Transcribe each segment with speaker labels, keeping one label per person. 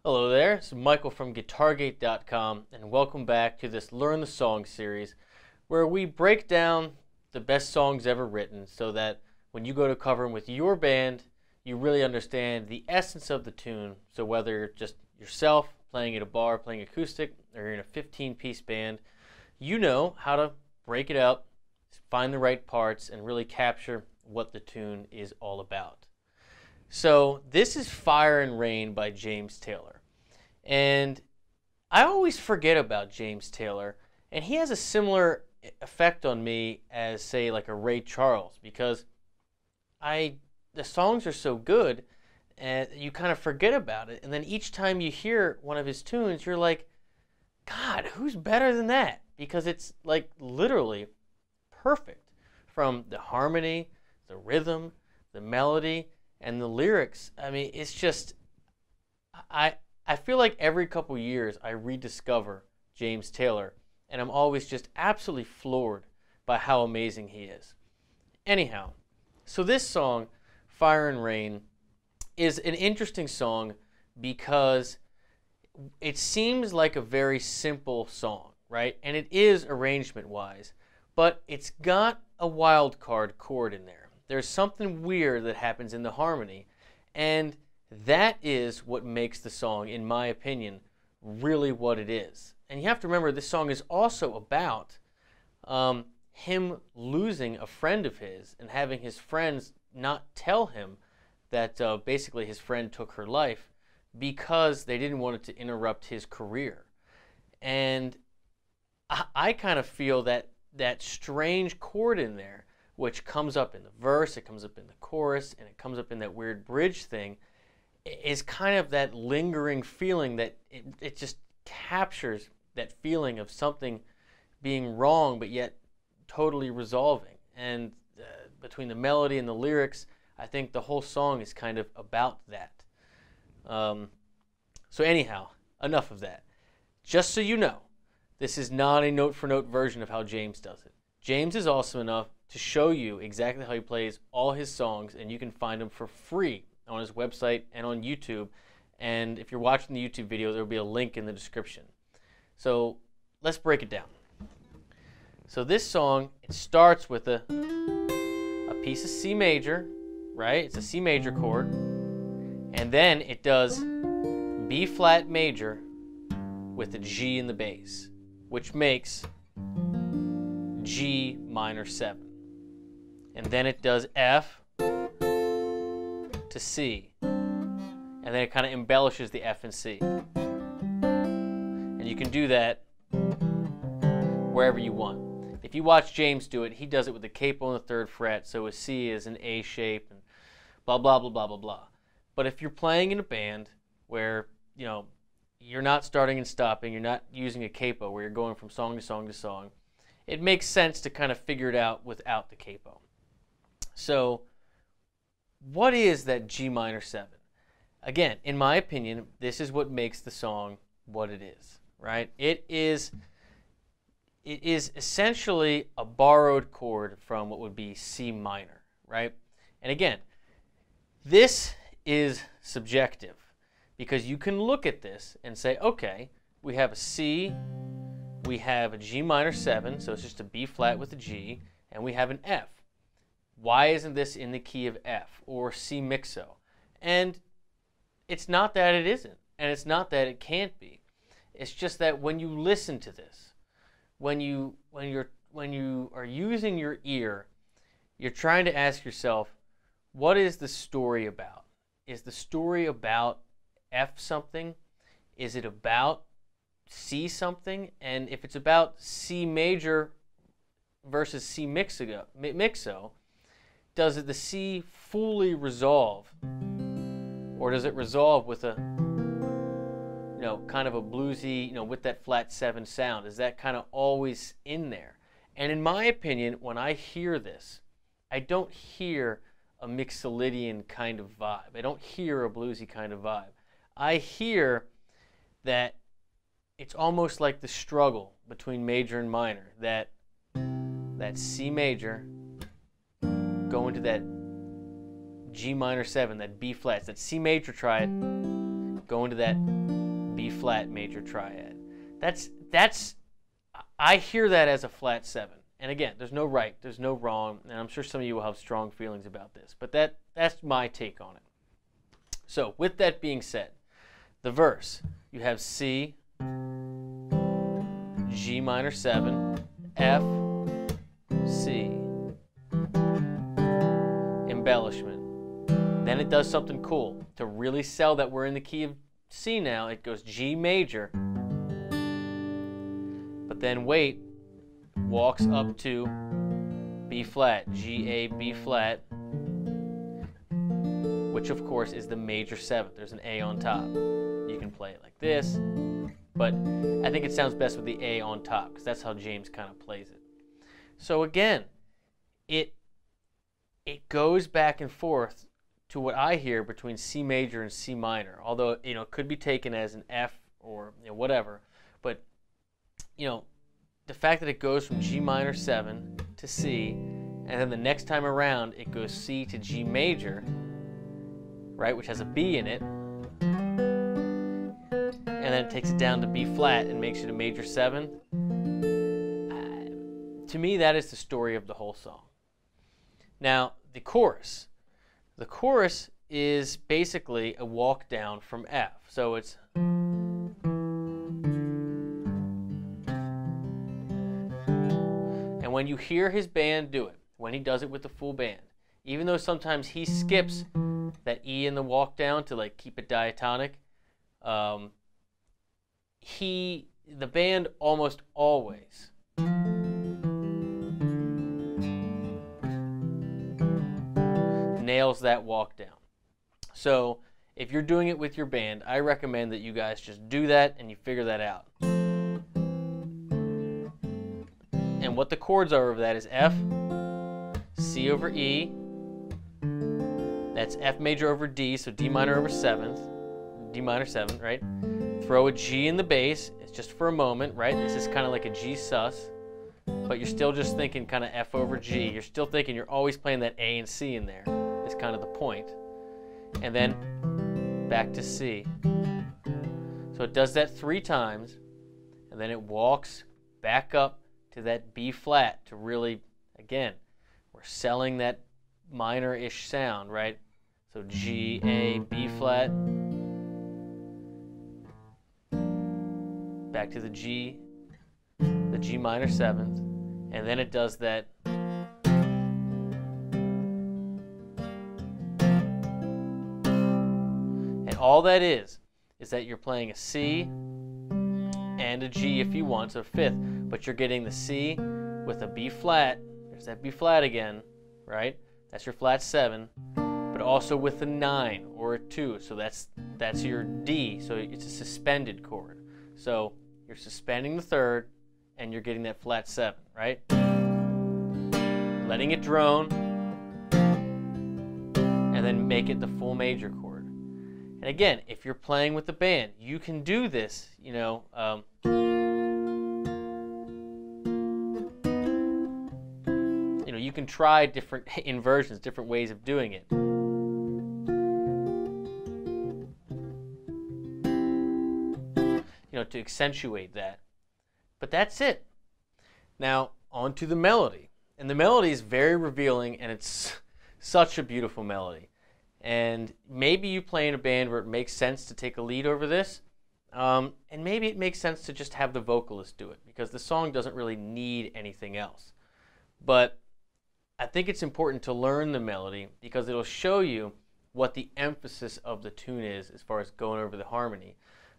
Speaker 1: Hello there, it's Michael from GuitarGate.com, and welcome back to this Learn the Song series where we break down the best songs ever written so that when you go to cover them with your band, you really understand the essence of the tune. So whether you're just yourself playing at a bar, playing acoustic, or you're in a 15-piece band, you know how to break it up, find the right parts, and really capture what the tune is all about. So this is Fire and Rain by James Taylor. And I always forget about James Taylor, and he has a similar effect on me as, say, like a Ray Charles, because the songs are so good and you kind of forget about it. And then each time you hear one of his tunes, you're like, God, who's better than that? Because it's like literally perfect, from the harmony, the rhythm, the melody, and the lyrics. I mean, it's just, I feel like every couple years I rediscover James Taylor, and I'm always just absolutely floored by how amazing he is. Anyhow, so this song, Fire and Rain, is an interesting song because it seems like a very simple song, right? And it is arrangement-wise, but it's got a wild card chord in there. There's something weird that happens in the harmony, and that is what makes the song, in my opinion, really what it is. And you have to remember, this song is also about him losing a friend of his and having his friends not tell him that basically his friend took her life because they didn't want it to interrupt his career. And I kind of feel that that strange chord in there, which comes up in the verse, it comes up in the chorus, and it comes up in that weird bridge thing, is kind of that lingering feeling that it just captures that feeling of something being wrong but yet totally resolving. And between the melody and the lyrics, I think the whole song is kind of about that. So anyhow, enough of that. Just so you know, this is not a note-for-note version of how James does it. James is awesome enough to show you exactly how he plays all his songs, and you can find them for free on his website and on YouTube. And if you're watching the YouTube video, there will be a link in the description. So let's break it down. So this song, it starts with a piece of C major, right? It's a C major chord. And then it does B flat major with a G in the bass, which makes G minor 7. And then it does F to C. And then it kind of embellishes the F and C. And you can do that wherever you want. If you watch James do it, he does it with the capo on the 3rd fret, so a C is an A shape, and blah, blah, blah, blah, blah, blah. But if you're playing in a band where, you know, you're not starting and stopping, you're not using a capo where you're going from song to song to song, it makes sense to kind of figure it out without the capo. So what is that G minor 7? Again, in my opinion, this is what makes the song what it is, right? It is essentially a borrowed chord from what would be C minor, right? And again, this is subjective because you can look at this and say, okay, we have a C, we have a G minor 7, so it's just a B flat with a G, and we have an F. Why isn't this in the key of F or C mixo? And it's not that it isn't, and it's not that it can't be. It's just that when you listen to this, when you are using your ear, you're trying to ask yourself, what is the story about? Is the story about F something? Is it about C something? And if it's about C major versus C mixo, does the C fully resolve? Or does it resolve with a, kind of a bluesy, with that flat 7 sound? Is that kind of always in there? And in my opinion, when I hear this, I don't hear a Mixolydian kind of vibe. I don't hear a bluesy kind of vibe. I hear that it's almost like the struggle between major and minor, that C major going to that G minor 7, that B flat, that C major triad going to that B flat major triad. I hear that as a flat 7. And again, there's no right, there's no wrong, and I'm sure some of you will have strong feelings about this, but that's my take on it. So with that being said, the verse, you have C, G minor 7, F, C, embellishment. Then it does something cool. To really sell that we're in the key of C now, it goes G major, but then wait, walks up to B flat, G, A, B flat, which of course is the major 7th. There's an A on top. You can play it like this, but I think it sounds best with the A on top because that's how James kind of plays it. So again, it goes back and forth to what I hear between C major and C minor, although it could be taken as an F or whatever, but the fact that it goes from G minor 7 to C, and then the next time around it goes C to G major, right, which has a B in it, and then it takes it down to B flat and makes it a major 7. To me, that is the story of the whole song. Now, the chorus. The chorus is basically a walk down from F. So it's when you hear his band do it, when he does it with the full band, even though sometimes he skips that E in the walk down to keep it diatonic, the band almost always nails that walk down. So if you're doing it with your band, I recommend that you guys just do that and you figure that out. And what the chords are of that is F, C over E, that's F major over D, so D minor over 7th, D minor 7th, right? Throw a G in the bass, it's just for a moment, right? This is kind of like a G sus, but you're still just thinking kind of F over G. You're still thinking you're always playing that A and C in there, is kind of the point. And then back to C. So it does that 3 times, and then it walks back up to that B flat to really, again, we're selling that minor-ish sound, right? So G, A, B flat, back to the G minor 7th, and then it does that and all that is that you're playing a C and a G if you want, so a 5th, but you're getting the C with a B flat, there's that B flat again, right? That's your flat 7, but also with a 9 or a 2, so that's your D, so it's a suspended chord. So you're suspending the 3rd, and you're getting that flat 7, right? Letting it drone, and then make it the full major chord. And again, if you're playing with the band, you can do this, you can try different inversions, different ways of doing it. To accentuate that. But that's it. Now, on to the melody. And the melody is very revealing, and it's such a beautiful melody. And maybe you play in a band where it makes sense to take a lead over this, and maybe it makes sense to just have the vocalist do it, because the song doesn't really need anything else. But I think it's important to learn the melody, because it'll show you what the emphasis of the tune is as far as going over the harmony,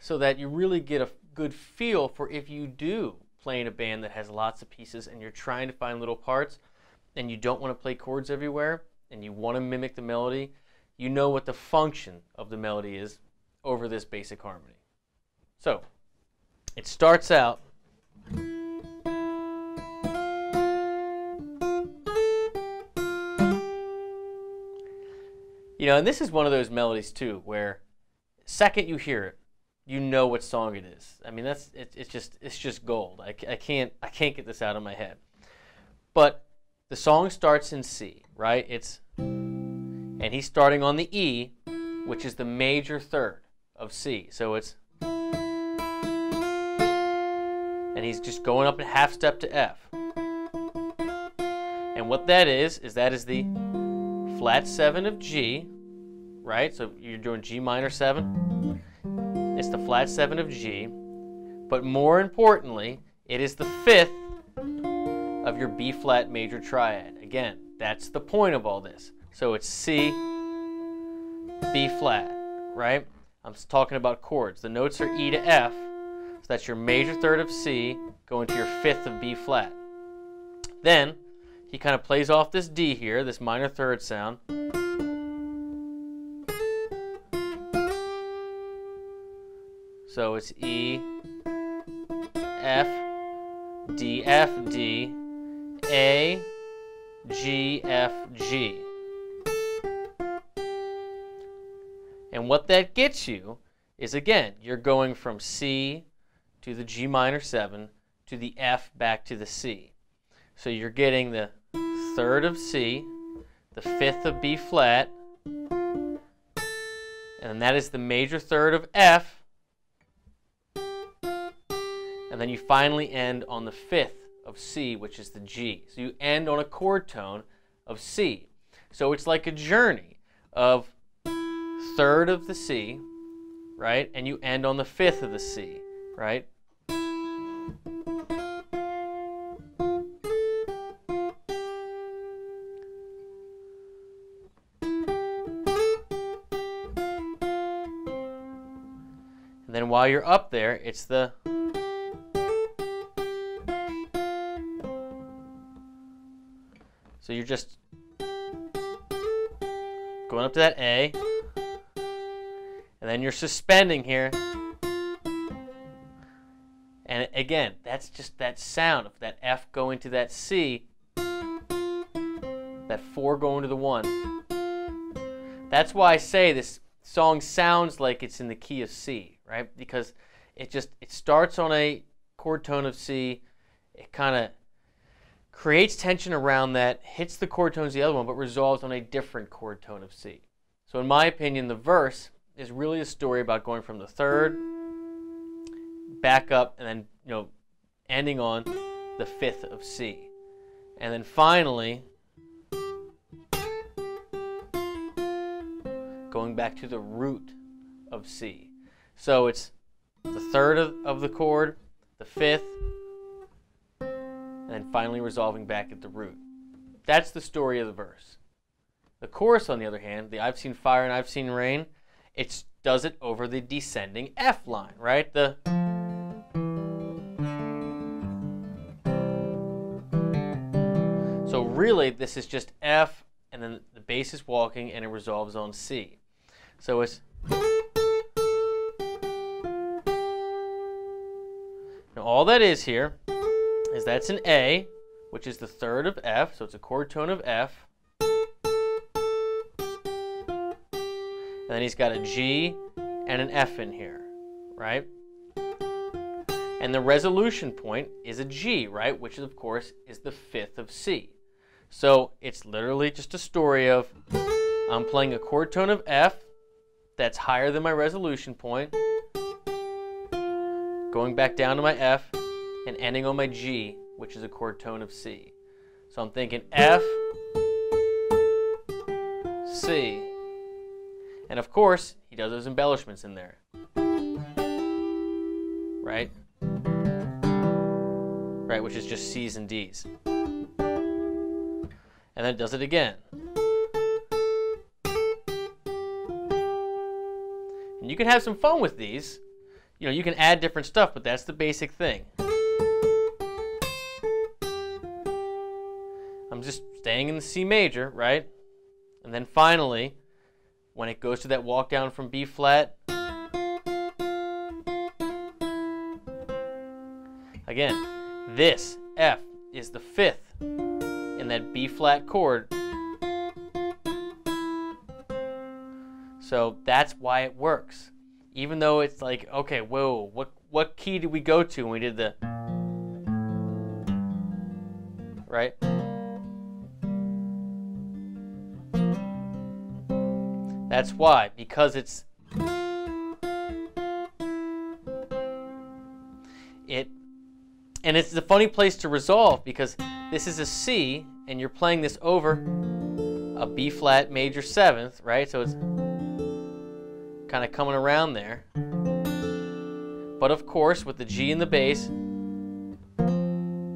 Speaker 1: so that you really get a good feel for if you do play in a band that has lots of pieces and you're trying to find little parts and you don't want to play chords everywhere and you want to mimic the melody, you know what the function of the melody is over this basic harmony. So, it starts out and this is one of those melodies too where second you hear it, you know what song it is. I mean, it's just gold. I can't get this out of my head. But the song starts in C, right? And he's starting on the E, which is the major third of C. So it's, and he's just going up a half step to F. And what that is the flat 7 of G, right? So you're doing G minor 7. It's the flat 7 of G. But more importantly, it is the 5th of your B flat major triad. Again, that's the point of all this. So it's C, B flat, right? I'm talking about chords. The notes are E to F. So that's your major third of C going to your 5th of B flat. Then he kind of plays off this D here, this minor third sound. So it's E, F, D, F, D, A, G, F, G. And what that gets you is, again, you're going from C to the G minor 7 to the F back to the C. So you're getting the 3rd of C, the 5th of B flat, and that is the major third of F, and then you finally end on the 5th of C, which is the G. So you end on a chord tone of C. So it's like a journey of 3rd of the C, right? And you end on the 5th of the C, right? And then while you're up there, it's the so you're just going up to that A, and then you're suspending here. And again, that's just that sound of that F going to that C, that 4 going to the 1. That's why I say this song sounds like it's in the key of C, right? Because it starts on a chord tone of C, it kind of creates tension around that, hits the chord tones of the other one, but resolves on a different chord tone of C. So in my opinion, the verse is really a story about going from the 3rd, back up, and then ending on the 5th of C. And then finally, going back to the root of C. So it's the 3rd of the chord, the 5th, and then finally resolving back at the root. That's the story of the verse. The chorus, on the other hand, the I've seen fire and I've seen rain, it does it over the descending F line, right? So really, this is just F, and then the bass is walking, and it resolves on C. So it's now all that is here is that's an A, which is the 3rd of F, so it's a chord tone of F. And then he's got a G and an F in here, right? And the resolution point is a G, right? Which of course is the 5th of C. So it's literally just a story of I'm playing a chord tone of F that's higher than my resolution point, going back down to my F, and ending on my G, which is a chord tone of C. So I'm thinking F, C, and of course, he does those embellishments in there, right? Right, which is just C's and D's. And then it does it again. And you can have some fun with these. You can add different stuff, but that's the basic thing. I'm just staying in the C major, right? And then finally, when it goes to that walk down from B flat, again, this F is the 5th in that B flat chord. So that's why it works. Even though it's like, okay, whoa, what key did we go to when we did the, right? That's why, because it's and it's a funny place to resolve, because this is a C and you're playing this over a B flat major 7th, right? So it's kind of coming around there. But of course, with the G in the bass,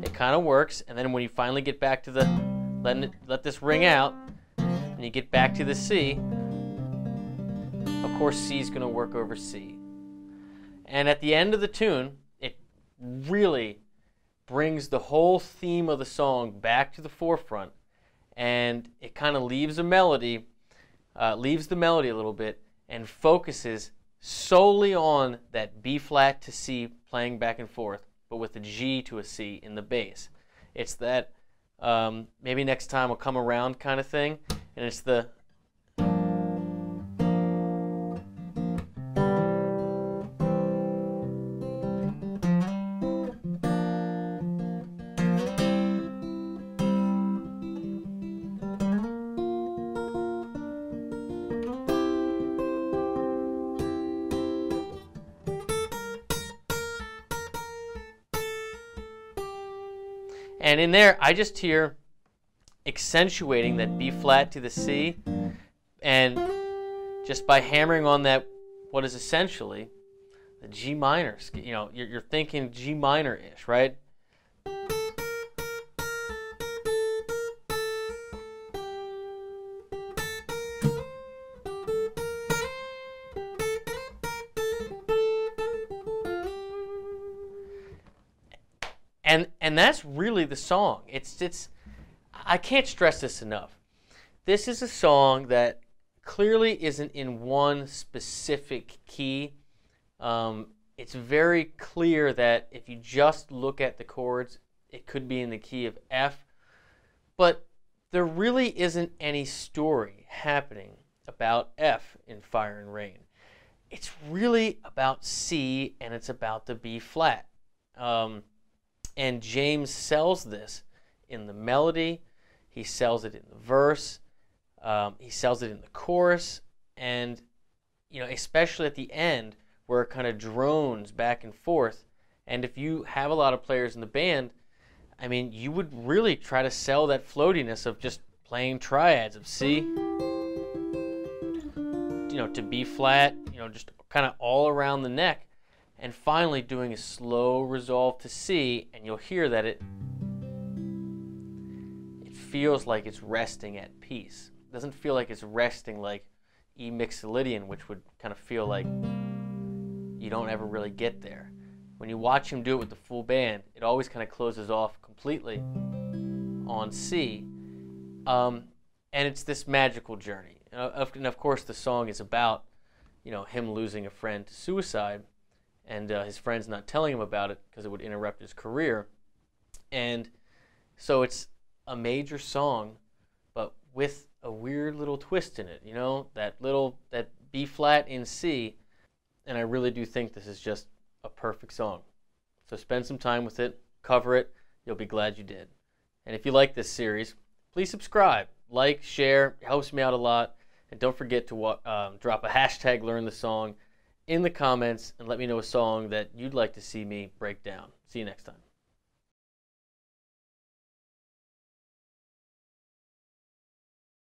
Speaker 1: it kind of works. And then when you finally get back to the, let this ring out, and you get back to the C, of course C is going to work over C. And at the end of the tune, it really brings the whole theme of the song back to the forefront, and it kind of leaves the melody a little bit and focuses solely on that B flat to C playing back and forth, but with a G to a C in the bass. It's that maybe next time will come around kind of thing, and it's the and in there, I just hear accentuating that B flat to the C, and just by hammering on that, what is essentially the G minor. You know, you're thinking G minor-ish, right? And that's really the song. It's I can't stress this enough. This is a song that clearly isn't in one specific key. It's very clear that if you just look at the chords, it could be in the key of F. But there really isn't any story happening about F in Fire and Rain. It's really about C, and it's about the B flat. And James sells this in the melody, he sells it in the verse, he sells it in the chorus, and you know, especially at the end where it kind of drones back and forth. And if you have a lot of players in the band, I mean, you would really try to sell that floatiness of just playing triads of C, you know, to B flat, you know, just kind of all around the neck. And finally doing a slow resolve to C, and you'll hear that it feels like it's resting at peace. It doesn't feel like it's resting like E Mixolydian, which would kind of feel like you don't ever really get there. When you watch him do it with the full band, it always kind of closes off completely on C. And it's this magical journey. And of course the song is about, you know, him losing a friend to suicide, and his friends not telling him about it because it would interrupt his career. And so it's a major song, but with a weird little twist in it, you know, that B flat in C. And I really do think this is just a perfect song. So spend some time with it, cover it, you'll be glad you did. And if you like this series, please subscribe, like, share, it helps me out a lot. And don't forget to drop a hashtag Learn the Song in the comments and let me know a song that you'd like to see me break down. See you next time.